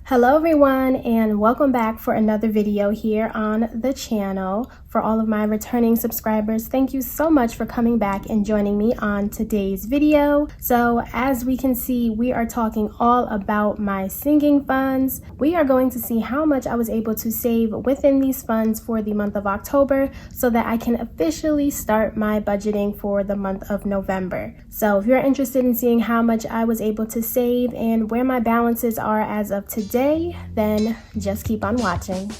Hello everyone, and welcome back for another video here on the channel. For all of my returning subscribers, thank you so much for coming back and joining me on today's video. So as we can see, we are talking all about my sinking funds. We are going to see how much I was able to save within these funds for the month of October so that I can officially start my budgeting for the month of November. So if you're interested in seeing how much I was able to save and where my balances are as of today, then just keep on watching.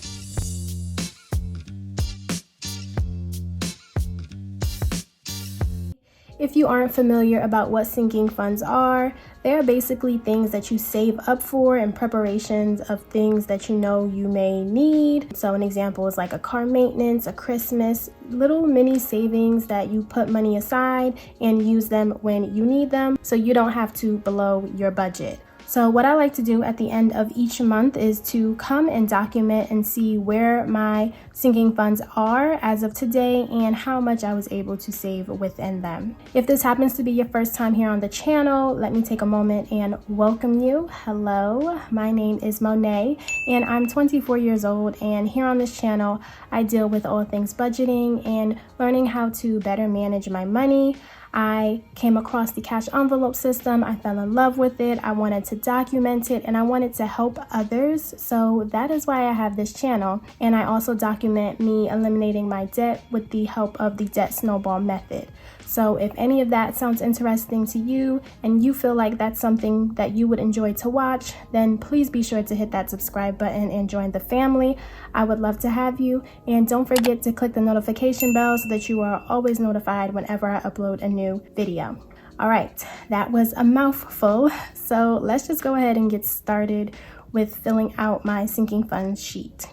If you aren't familiar about what sinking funds are, they are basically things that you save up for in preparations of things that you know you may need. So an example is like a car maintenance, a Christmas, little mini savings that you put money aside and use them when you need them so you don't have to blow your budget. So what I like to do at the end of each month is to come and document and see where my sinking funds are as of today and how much I was able to save within them. If this happens to be your first time here on the channel, let me take a moment and welcome you. Hello, my name is Monet and I'm 24 years old, and here on this channel I deal with all things budgeting and learning how to better manage my money. I came across the cash envelope system. I fell in love with it. I wanted to document it and I wanted to help others. So that is why I have this channel. And I also document me eliminating my debt with the help of the debt snowball method. So if any of that sounds interesting to you and you feel like that's something that you would enjoy to watch, then please be sure to hit that subscribe button and join the family. I would love to have you. And don't forget to click the notification bell so that you are always notified whenever I upload a new video. All right, that was a mouthful. So let's just go ahead and get started with filling out my sinking funds sheet.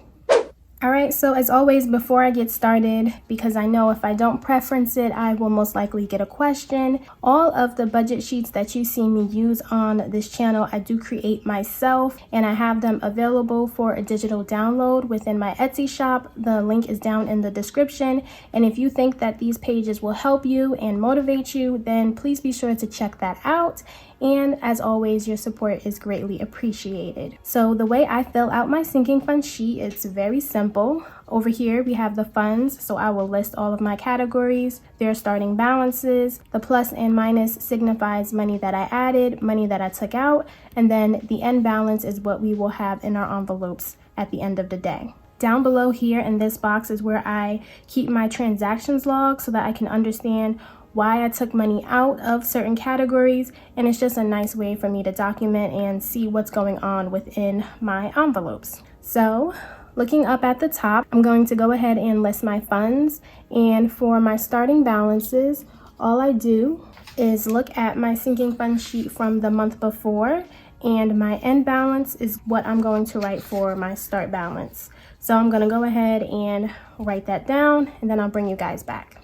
All right, so as always, before I get started, because I know if I don't preference it, I will most likely get a question. All of the budget sheets that you see me use on this channel, I do create myself, and I have them available for a digital download within my Etsy shop. The link is down in the description. And if you think that these pages will help you and motivate you, then please be sure to check that out. And as always, your support is greatly appreciated. So the way I fill out my sinking fund sheet, it's very simple. Over here, we have the funds. So I will list all of my categories, their starting balances. The plus and minus signifies money that I added, money that I took out. And then the end balance is what we will have in our envelopes at the end of the day. Down below here in this box is where I keep my transactions log so that I can understand why I took money out of certain categories, and it's just a nice way for me to document and see what's going on within my envelopes. So looking up at the top, I'm going to go ahead and list my funds, and for my starting balances, all I do is look at my sinking fund sheet from the month before, and my end balance is what I'm going to write for my start balance. So I'm going to go ahead and write that down, and then I'll bring you guys back.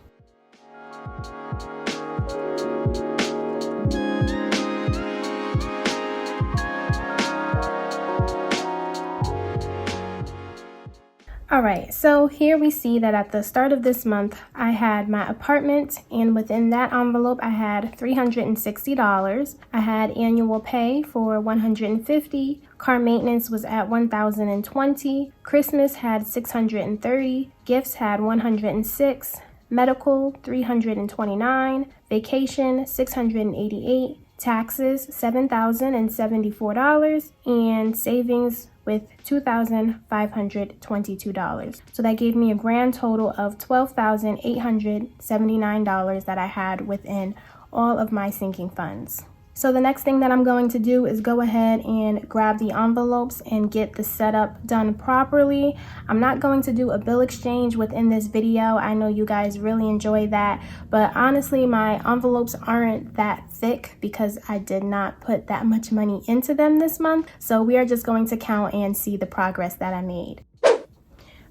All right, so here we see that at the start of this month, I had my apartment, and within that envelope, I had $360. I had annual pay for $150. Car maintenance was at $1,020. Christmas had $630. Gifts had $106. Medical, $329. Vacation, $688. Taxes, $7,074, and savings with $2,522. So that gave me a grand total of $12,879 that I had within all of my sinking funds. So the next thing that I'm going to do is go ahead and grab the envelopes and get the setup done properly. I'm not going to do a bill exchange within this video. I know you guys really enjoy that, but honestly, my envelopes aren't that thick because I did not put that much money into them this month. So we are just going to count and see the progress that I made.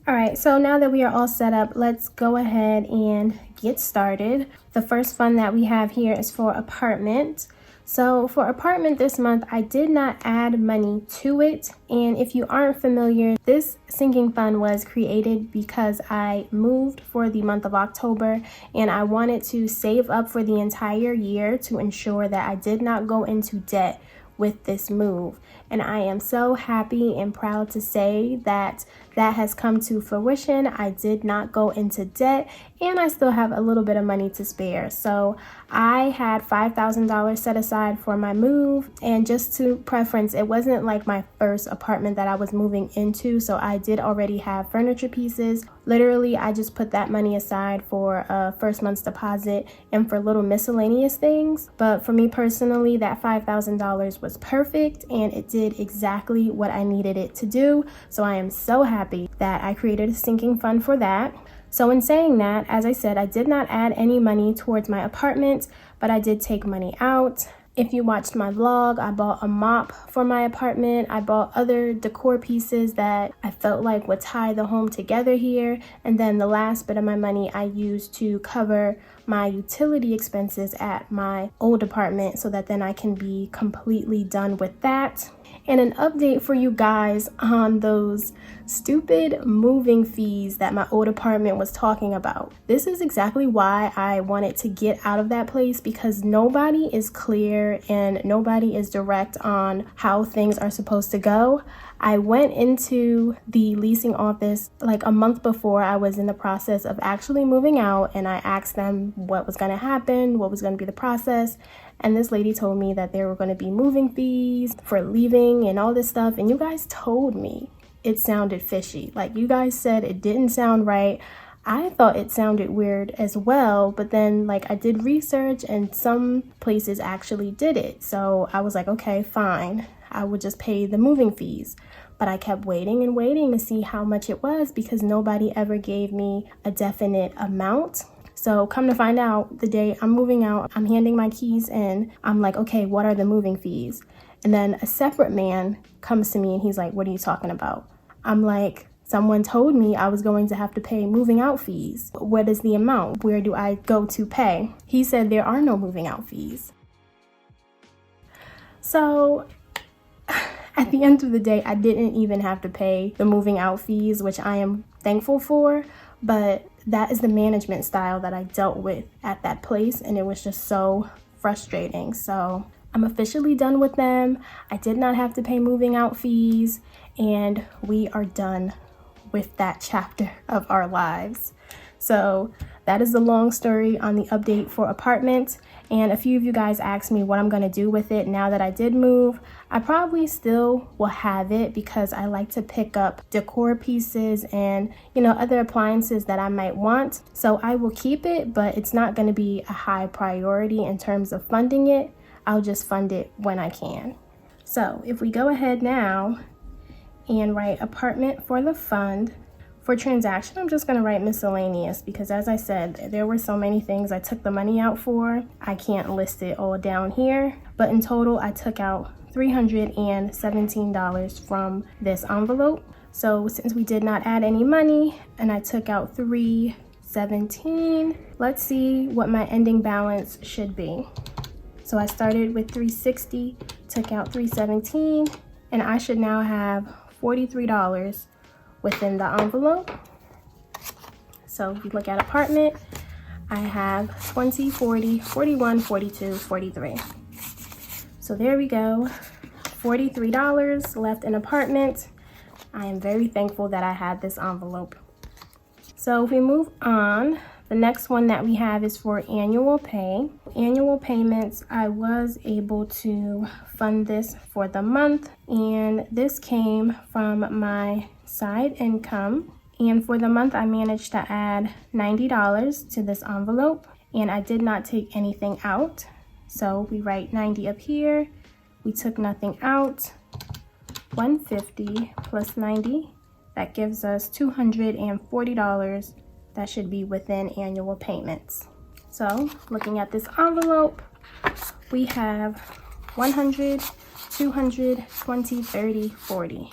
All right, so now that we are all set up, let's go ahead and get started. The first fund that we have here is for apartment. So for apartment this month, I did not add money to it. And if you aren't familiar, this sinking fund was created because I moved for the month of October and I wanted to save up for the entire year to ensure that I did not go into debt with this move. And I am so happy and proud to say that that has come to fruition. I did not go into debt, and I still have a little bit of money to spare. So I had $5,000 set aside for my move. And just to preference, it wasn't like my first apartment that I was moving into, so I did already have furniture pieces. Literally, I just put that money aside for a first month's deposit and for little miscellaneous things. But for me personally, that $5,000 was perfect, and it did exactly what I needed it to do. So I am so happy that I created a sinking fund for that. So in saying that, as I said, I did not add any money towards my apartment, but I did take money out. If you watched my vlog, I bought a mop for my apartment. I bought other decor pieces that I felt like would tie the home together here. And then the last bit of my money I used to cover my utility expenses at my old apartment so that then I can be completely done with that. And an update for you guys on those stupid moving fees that my old apartment was talking about. This is exactly why I wanted to get out of that place, because nobody is clear and nobody is direct on how things are supposed to go. I went into the leasing office like a month before I was in the process of actually moving out, and I asked them what was going to happen, what was going to be the process. And this lady told me that there were going to be moving fees for leaving and all this stuff. And you guys told me it sounded fishy. Like, you guys said it didn't sound right. I thought it sounded weird as well, but then like I did research and some places actually did it. So I was like, okay, fine. I would just pay the moving fees. But I kept waiting and waiting to see how much it was because nobody ever gave me a definite amount. So come to find out, the day I'm moving out, I'm handing my keys in. I'm like, okay, what are the moving fees? And then a separate man comes to me and he's like, what are you talking about? I'm like, someone told me I was going to have to pay moving out fees. What is the amount? Where do I go to pay? He said there are no moving out fees. So at the end of the day, I didn't even have to pay the moving out fees, which I am thankful for. But that is the management style that I dealt with at that place, and it was just so frustrating. So I'm officially done with them. I did not have to pay moving out fees, and we are done with that chapter of our lives. So that is the long story on the update for apartment. And a few of you guys asked me what I'm going to do with it now that I did move. I probably still will have it because I like to pick up decor pieces and, other appliances that I might want. So I will keep it, but it's not going to be a high priority in terms of funding it. I'll just fund it when I can. So if we go ahead now and write apartment for the fund, for transaction, I'm just going to write miscellaneous because, as I said, there were so many things I took the money out for. I can't list it all down here, but in total, I took out $317 from this envelope. So since we did not add any money and I took out $317, let's see what my ending balance should be. So I started with $360, took out $317, and I should now have $43 within the envelope. So if you look at apartment, I have 20, 40, 41, 42, 43. So there we go, $43 left in apartment. I am very thankful that I had this envelope. So if we move on, the next one that we have is for annual pay. Annual payments, I was able to fund this for the month, and this came from my side income. And for the month, I managed to add $90 to this envelope, and I did not take anything out. So we write 90 up here. We took nothing out. 150 plus 90, that gives us $240. That should be within annual payments. So looking at this envelope, we have 100, 200, 20, 30, 40.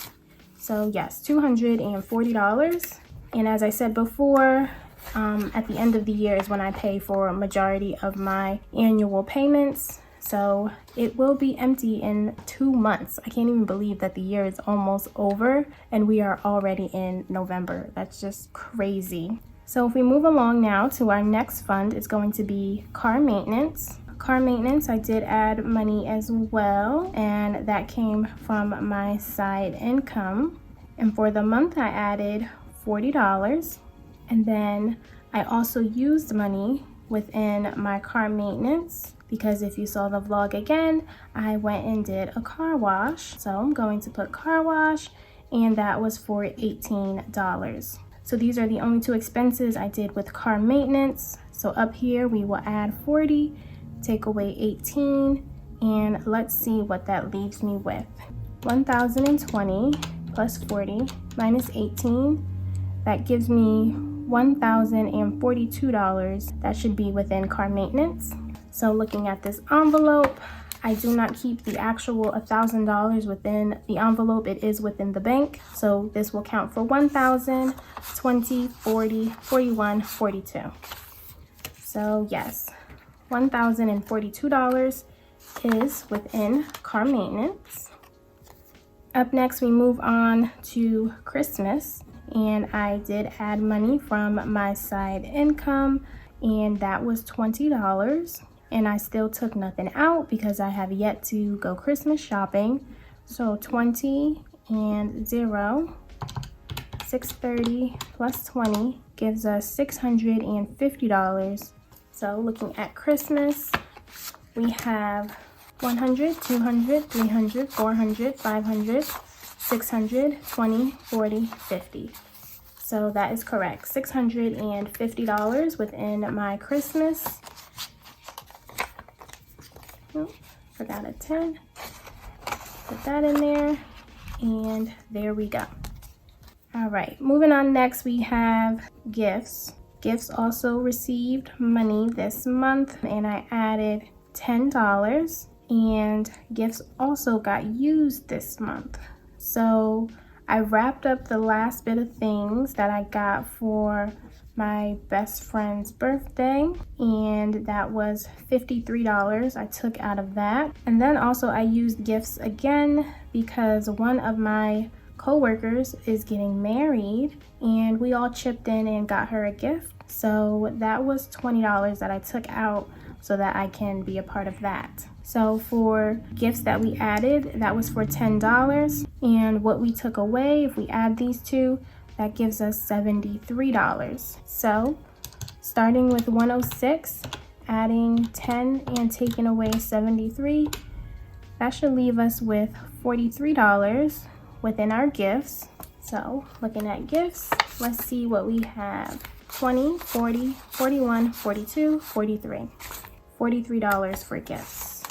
So yes, $240. And as I said before, at the end of the year is when I pay for a majority of my annual payments. So it will be empty in 2 months. I can't even believe that the year is almost over and we are already in November. That's just crazy. So if we move along now to our next fund, it's going to be car maintenance. car maintenance, I did add money as well, and that came from my side income. And for the month, I added $40. And then I also used money within my car maintenance because if you saw the vlog again, I went and did a car wash. So I'm going to put car wash, and that was for $18. So these are the only two expenses I did with car maintenance. So up here we will add 40, take away 18, and let's see what that leaves me with. 1,020 plus 40 minus 18, that gives me $1,042. That should be within car maintenance. So looking at this envelope, I do not keep the actual $1,000 within the envelope. It is within the bank. So this will count for 1,000, 20, 40, 41, 42. So yes, $1,042 is within car maintenance. Up next, we move on to Christmas. And I did add money from my side income, and that was $20. And I still took nothing out because I have yet to go Christmas shopping. So 20 and 0, 630 plus 20 gives us $650. So looking at Christmas, we have 100, 200, 300, 400, 500, 600, 20, 40, 50. So that is correct. $650 within my Christmas. Oh, forgot a 10. Put that in there. And there we go. All right, moving on next, we have gifts. Gifts also received money this month, and I added $10. And gifts also got used this month. So I wrapped up the last bit of things that I got for my best friend's birthday, and that was $53 I took out of that. And then also I used gifts again because one of my co-workers is getting married, and we all chipped in and got her a gift. So that was $20 that I took out so that I can be a part of that. So for gifts that we added, that was for $10. And what we took away, if we add these two, that gives us $73. So starting with 106, adding 10 and taking away 73, that should leave us with $43 within our gifts. So looking at gifts, let's see what we have. 20, 40, 41, 42, 43. $43 for gifts.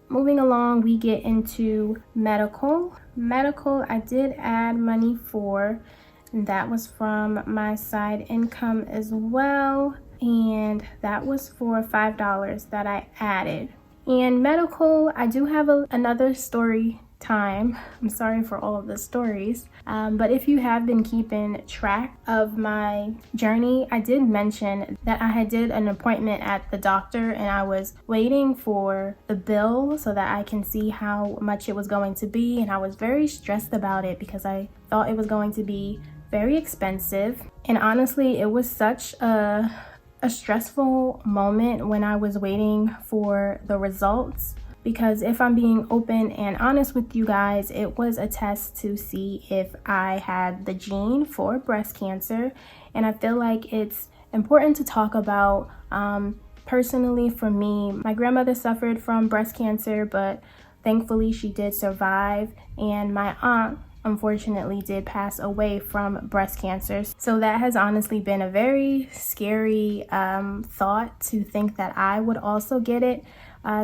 Moving along, we get into medical. Medical, I did add money for, and that was from my side income as well. And that was for $5 that I added. And medical, I do have another story time. I'm sorry for all of the stories. But if you have been keeping track of my journey, I did mention that I had did an appointment at the doctor and I was waiting for the bill so that I can see how much it was going to be. And I was very stressed about it because I thought it was going to be very expensive. And honestly, it was such a stressful moment when I was waiting for the results. Because if I'm being open and honest with you guys, it was a test to see if I had the gene for breast cancer. And I feel like it's important to talk about. Personally, for me, my grandmother suffered from breast cancer, but thankfully she did survive. And my aunt, unfortunately, did pass away from breast cancer. So that has honestly been a very scary thought to think that I would also get it.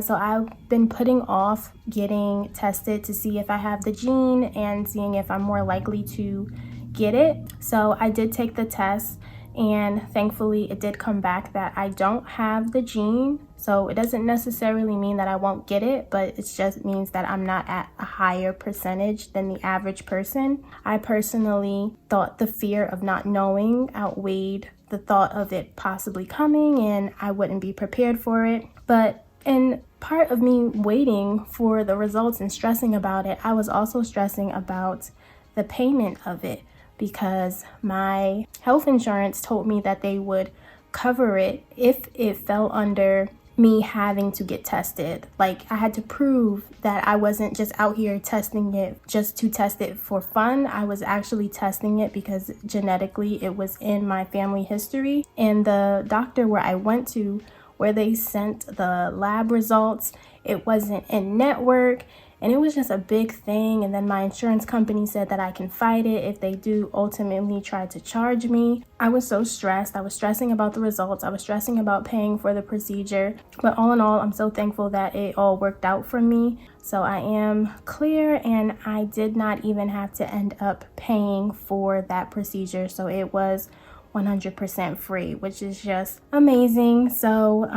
So I've been putting off getting tested to see if I have the gene and seeing if I'm more likely to get it. So I did take the test, and thankfully it did come back that I don't have the gene. So it doesn't necessarily mean that I won't get it, but it just means that I'm not at a higher percentage than the average person. I personally thought the fear of not knowing outweighed the thought of it possibly coming, and I wouldn't be prepared for it. But in part of me waiting for the results and stressing about it, I was also stressing about the payment of it because my health insurance told me that they would cover it if it fell under me having to get tested. Like, I had to prove that I wasn't just out here testing it just to test it for fun. I was actually testing it because genetically it was in my family history. And the doctor where I went to, where they sent the lab results, it wasn't in network. And it was just a big thing. And then my insurance company said that I can fight it if they do ultimately try to charge me. I was so stressed. I was stressing about the results. I was stressing about paying for the procedure. But all in all, I'm so thankful that it all worked out for me. So I am clear, and I did not even have to end up paying for that procedure. So it was 100% free, which is just amazing. So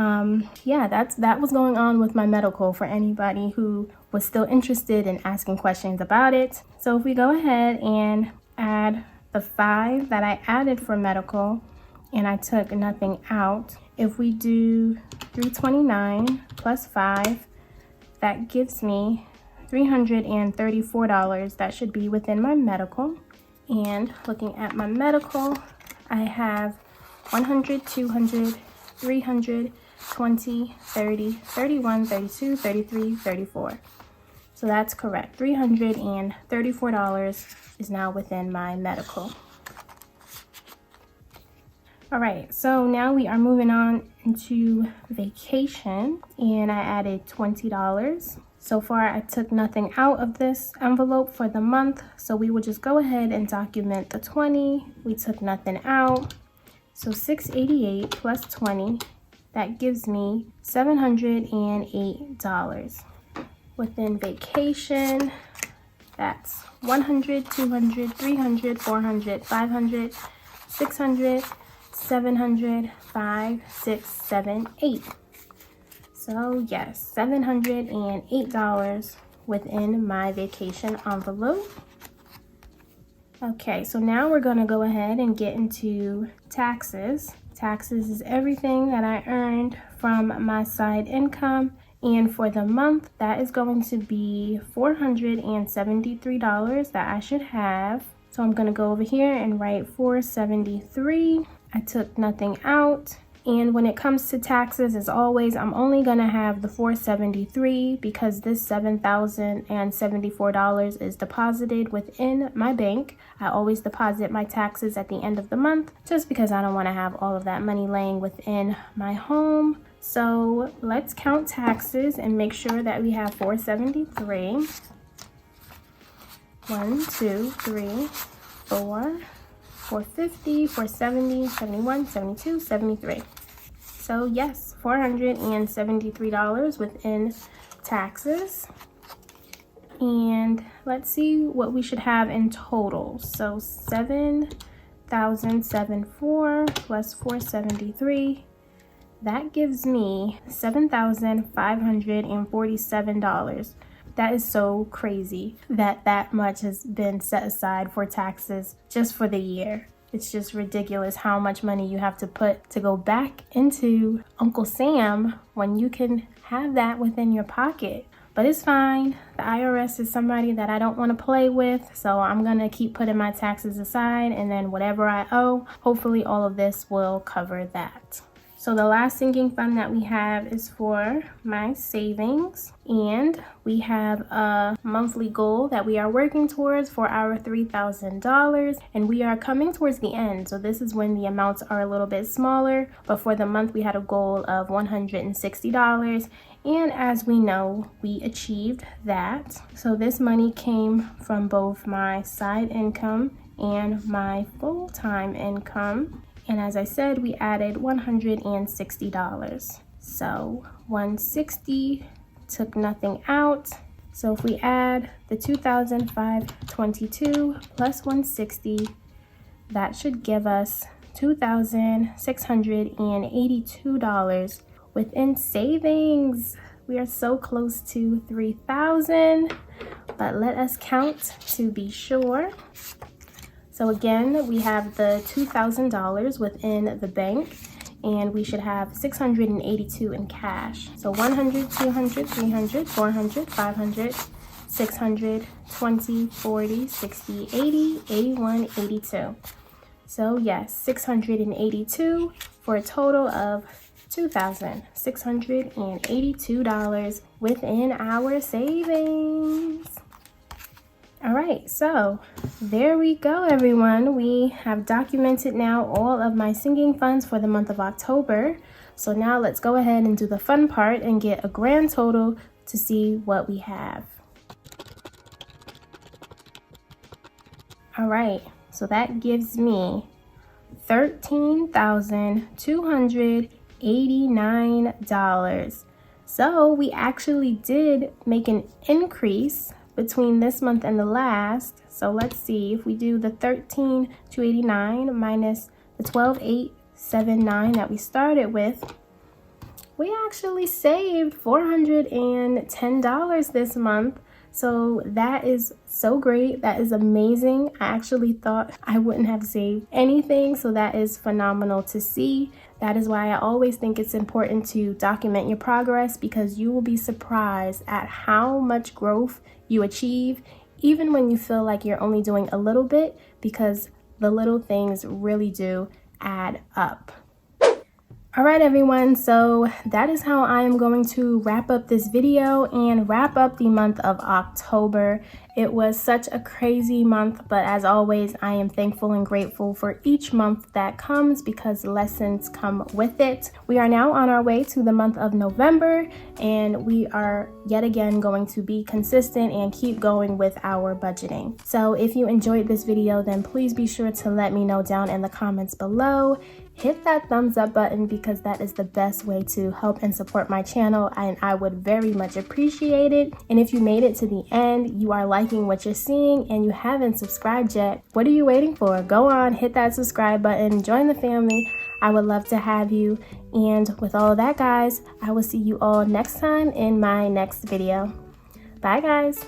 yeah, that was going on with my medical for anybody who was still interested in asking questions about it. So if we go ahead and add the 5 that I added for medical and I took nothing out, if we do 329 plus 5, that gives me $334. That should be within my medical. And looking at my medical, I have 100, 200, 300, 20, 30, 31, 32, 33, 34. So that's correct. $334 is now within my medical. All right, so now we are moving on into vacation, and I added $20. So far, I took nothing out of this envelope for the month, so we will just go ahead and document the 20. We took nothing out. So $688 plus 20, that gives me $708. Within vacation, that's 100, 200, 300, 400, 500, 600, 700, 5, 6, 7, 8. So yes, $708 within my vacation envelope. Okay, so now we're going to go ahead and get into taxes. Taxes is everything that I earned from my side income. And for the month, that is going to be $473 that I should have. So I'm going to go over here and write 473. I took nothing out. And when it comes to taxes, as always, I'm only going to have the $473 because this $7,074 is deposited within my bank. I always deposit my taxes at the end of the month just because I don't want to have all of that money laying within my home. So let's count taxes and make sure that we have 473. 1, 2, 3, 4, 450, 470, 71, 72, 73. So yes, $473 within taxes. And let's see what we should have in total. So 7,074 plus 473. That gives me $7,547. That is so crazy that much has been set aside for taxes just for the year. It's just ridiculous how much money you have to put to go back into Uncle Sam when you can have that within your pocket. But it's fine. The IRS is somebody that I don't want to play with, so I'm going to keep putting my taxes aside, and then whatever I owe, hopefully all of this will cover that. So the last sinking fund that we have is for my savings, and we have a monthly goal that we are working towards for our $3,000, and we are coming towards the end. So this is when the amounts are a little bit smaller, but for the month we had a goal of $160, and as we know, we achieved that. So this money came from both my side income and my full-time income. And as I said, we added $160. So 160, took nothing out. So if we add the $2,522 plus 160, that should give us $2,682 within savings. We are so close to 3,000, but let us count to be sure. So again, we have the $2,000 within the bank, and we should have $682 in cash. So 100, 200, 300, 400, 500, 600, 20, 40, 60, 80, 81, 82. So yes, $682 for a total of $2,682 within our savings. All right, so there we go, everyone. We have documented now all of my sinking funds for the month of October. So now let's go ahead and do the fun part and get a grand total to see what we have. All right, so that gives me $13,289. So we actually did make an increase between this month and the last. So let's see, if we do the 13,289 minus the 12,879 that we started with, we actually saved $410 this month. So that is so great. That is amazing. I actually thought I wouldn't have saved anything. So that is phenomenal to see. That is why I always think it's important to document your progress, because you will be surprised at how much growth you achieve, even when you feel like you're only doing a little bit, because the little things really do add up. All right, everyone, so that is how I am going to wrap up this video and wrap up the month of October. It was such a crazy month, but as always, I am thankful and grateful for each month that comes, because lessons come with it. We are now on our way to the month of November, and we are yet again going to be consistent and keep going with our budgeting. So if you enjoyed this video, then please be sure to let me know down in the comments below. Hit that thumbs up button, because that is the best way to help and support my channel, and I would very much appreciate it. And if you made it to the end, you are liking what you're seeing, and you haven't subscribed yet, what are you waiting for? Go on, hit that subscribe button, join the family. I would love to have you. And with all of that, guys, I will see you all next time in my next video. Bye, guys.